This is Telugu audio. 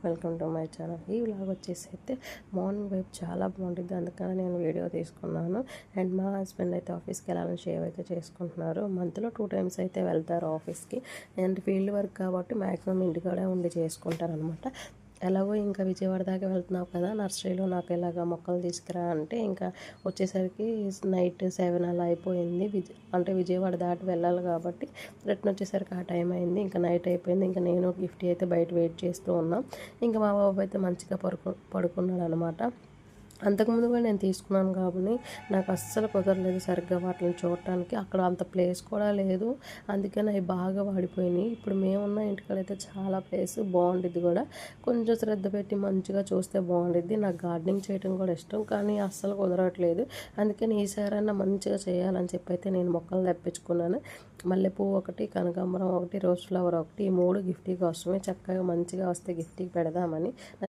Welcome to my channel. ఈ వ్లాగ్ వచ్చేసి అయితే మార్నింగ్ వైపు చాలా బాగుంటుంది, అందుకని నేను వీడియో తీసుకున్నాను. అండ్ మా హస్బెండ్ అయితే ఆఫీస్కి వెళ్ళాలని షేవ్ అయితే చేసుకుంటున్నారు. మంత్లో 2 times అయితే వెళ్తారు ఆఫీస్కి. అండ్ ఫీల్డ్ వర్క్ కాబట్టి మ్యాక్సిమం ఇంటికాడే ఉండి చేసుకుంటారు అనమాట. ఎలాగో ఇంకా విజయవాడ దాకా వెళ్తున్నావు కదా, నర్సరీలో నాకు ఇలాగ మొక్కలు తీసుకురా అంటే ఇంకా వచ్చేసరికి నైట్ 7 అలా అయిపోయింది. విజయవాడ దాటి వెళ్ళాలి కాబట్టి రిటర్న్ వచ్చేసరికి ఆ టైం అయింది. ఇంకా నైట్ అయిపోయింది. ఇంకా నేను గిఫ్ట్ అయితే బయట వెయిట్ చేస్తూ ఉన్నాం. ఇంకా మా బాబు అయితే మంచిగా పడుకున్నాడు అనమాట. అంతకుముందు కూడా నేను తీసుకున్నాను కాబట్టి నాకు అస్సలు కుదరలేదు సరిగ్గా వాటిని చూడటానికి. అక్కడ అంత ప్లేస్ కూడా లేదు, అందుకని అవి బాగా వాడిపోయినాయి. ఇప్పుడు మేమున్న ఇంటికాడైతే చాలా ప్లేస్ బాగుండిద్ది కూడా, కొంచెం శ్రద్ధ పెట్టి మంచిగా చూస్తే బాగుండిద్ది. నాకు గార్డెనింగ్ చేయడం కూడా ఇష్టం, కానీ అస్సలు కుదరట్లేదు. అందుకని ఈసారైనా మంచిగా చేయాలని చెప్పి అయితే నేను మొక్కలు తెప్పించుకున్నాను. మల్లెపువ్వు ఒకటి, కనకాంబరం ఒకటి, రోజ్ ఫ్లవర్ ఒకటి, ఈ 3 గిఫ్టీ కోసమే. చక్కగా మంచిగా వస్తే గిఫ్టీకి పెడదామని.